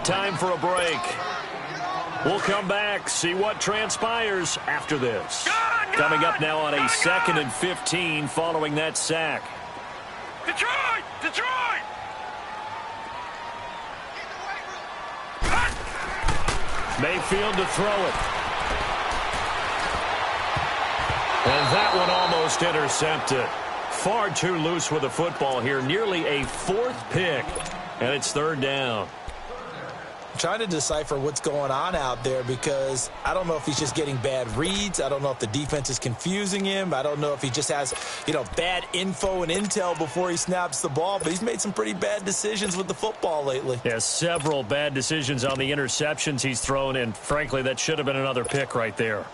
Speaker 1: Time for a break. We'll come back, see what transpires after this. Coming up now on a 2nd and 15 following that sack.
Speaker 3: Detroit!
Speaker 1: Mayfield to throw it. And that one almost intercepted. Far too loose with the football here. Nearly a 4th pick. And it's 3rd down.
Speaker 2: I'm trying to decipher what's going on out there because I don't know if he's just getting bad reads. I don't know if the defense is confusing him. I don't know if he just has, bad info and intel before he snaps the ball. But he's made some pretty bad decisions with the football lately.
Speaker 1: Yeah, several bad decisions on the interceptions he's thrown, and frankly, that should have been another pick right there.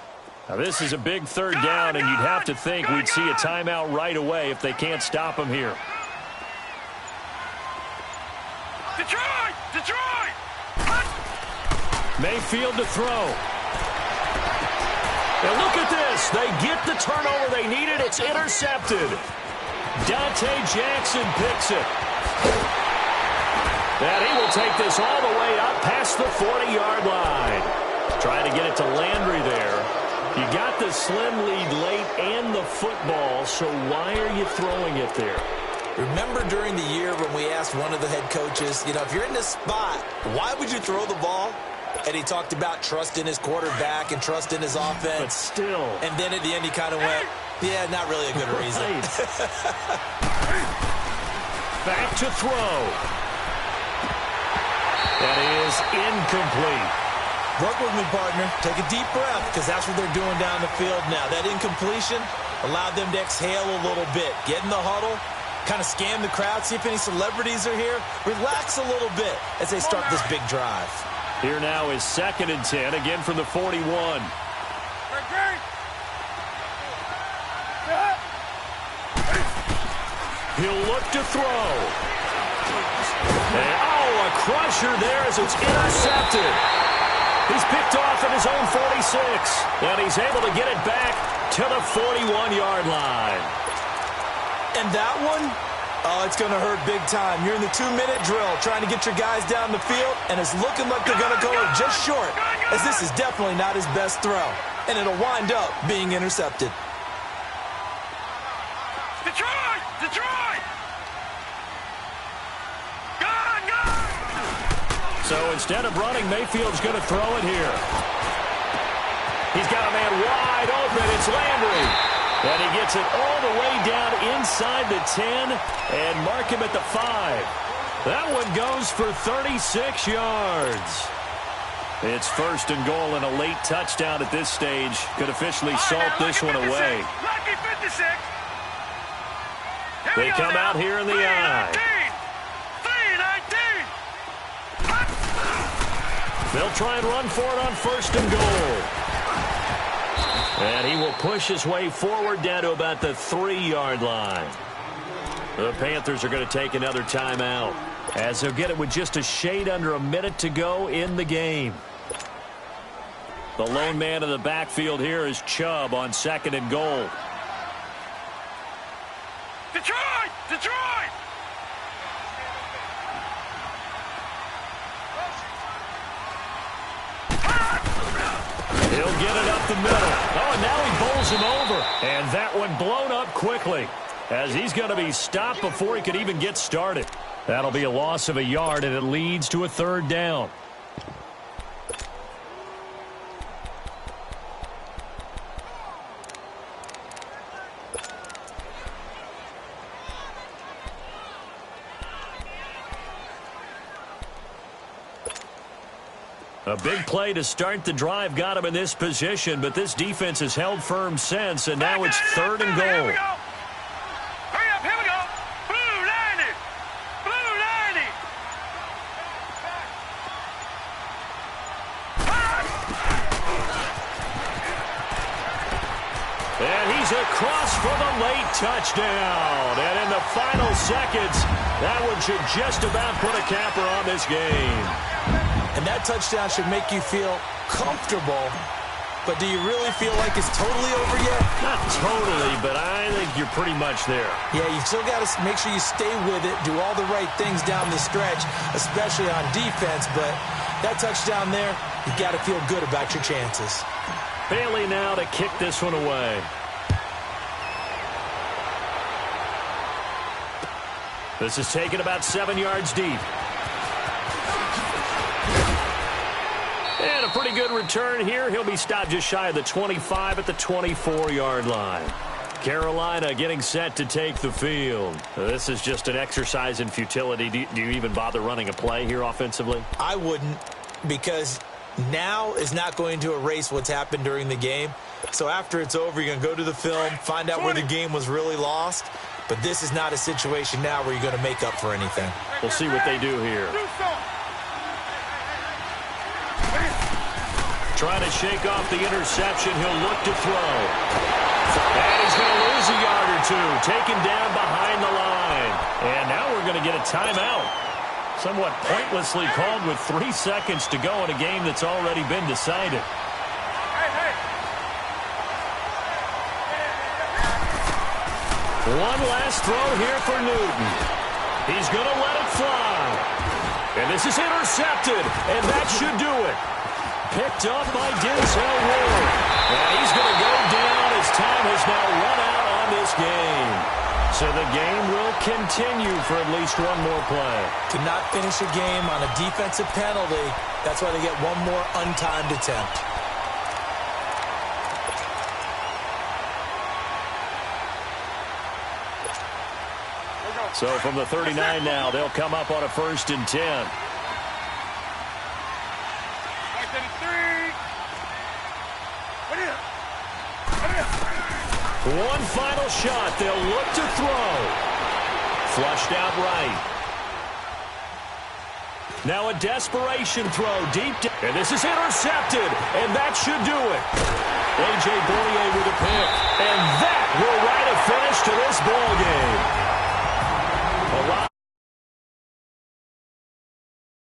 Speaker 1: Now, this is a big 3rd down, and you'd have to think we'd see a timeout right away if they can't stop him here.
Speaker 3: Detroit!
Speaker 1: Mayfield to throw. And look at this. They get the turnover they needed. It's intercepted. Dante Jackson picks it. And he will take this all the way up past the 40-yard line. Trying to get it to Landry there. You got the slim lead late and the football, so why are you throwing it there?
Speaker 2: Remember during the year when we asked one of the head coaches, if you're in this spot, why would you throw the ball? And he talked about trust in his quarterback and trust in his offense.
Speaker 1: But still.
Speaker 2: And then at the end he kind of went, yeah, not really a good reason.
Speaker 1: Back to throw. That is incomplete.
Speaker 2: Work with me, partner. Take a deep breath, because that's what they're doing down the field now. That incompletion allowed them to exhale a little bit. Get in the huddle, kind of scan the crowd, see if any celebrities are here. Relax a little bit as they start this big drive.
Speaker 1: Here now is 2nd and 10, again from the 41. He'll look to throw. And, a crusher there as it's intercepted. He's picked off at his own 46, and he's able to get it back to the 41-yard line.
Speaker 2: And that one, it's going to hurt big time. You're in the 2-minute drill trying to get your guys down the field, and it's looking like they're going to go just short, as this is definitely not his best throw, and it'll wind up being intercepted.
Speaker 3: Detroit! Detroit!
Speaker 1: So instead of running, Mayfield's going to throw it here. He's got a man wide open. It's Landry. And he gets it all the way down inside the 10 and mark him at the 5. That one goes for 36 yards. It's 1st and goal, and a late touchdown at this stage could officially salt this one away.
Speaker 3: Lucky 56.
Speaker 1: They come out here in the eye. They'll try and run for it on 1st and goal. And he will push his way forward down to about the 3-yard line. The Panthers are going to take another timeout, as they'll get it with just a shade under a minute to go in the game. The lone man in the backfield here is Chubb on 2nd and goal.
Speaker 3: Detroit! Detroit!
Speaker 1: He'll get it up the middle. Oh, and now he bowls him over. And that one blown up quickly, as he's going to be stopped before he could even get started. That'll be a loss of a yard, and it leads to a 3rd down. A big play to start the drive got him in this position, but this defense has held firm since, and now it's 3rd and goal.
Speaker 3: Here we go. Hurry up, here we go. Blue 90. Blue 90.
Speaker 1: And he's across for the late touchdown. And in the final seconds, that one should just about put a capper on this game.
Speaker 2: And that touchdown should make you feel comfortable, but do you really feel like it's totally over yet?
Speaker 1: Not totally, but I think you're pretty much there.
Speaker 2: Yeah, you still got to make sure you stay with it, do all the right things down the stretch, especially on defense, but that touchdown there, you got to feel good about your chances.
Speaker 1: Bailey now to kick this one away. This is taken about 7 yards deep. And a pretty good return here. He'll be stopped just shy of the 25 at the 24-yard line. Carolina getting set to take the field. This is just an exercise in futility. Do you even bother running a play here offensively?
Speaker 2: I wouldn't, because now is not going to erase what's happened during the game. So after it's over, you're going to go to the film, find out where the game was really lost. But this is not a situation now where you're going to make up for anything.
Speaker 1: We'll see what they do here. Trying to shake off the interception. He'll look to throw. And he's going to lose a yard or two. Taken down behind the line. And now we're going to get a timeout. Somewhat pointlessly called with 3 seconds to go in a game that's already been decided. One last throw here for Newton. He's going to let it fly. And this is intercepted. And that should do it. Picked up by Denzel Ward. And he's going to go down as time has now run out on this game. So the game will continue for at least one more play.
Speaker 2: To not finish a game on a defensive penalty, that's why they get one more untimed attempt.
Speaker 1: So from the 39 now, they'll come up on a 1st and 10.
Speaker 3: 3.
Speaker 1: One final shot. They'll look to throw. Flushed out right. Now a desperation throw deep. And this is intercepted. And that should do it. A.J. Bournier with a pick. And that will write a finish to this ball game.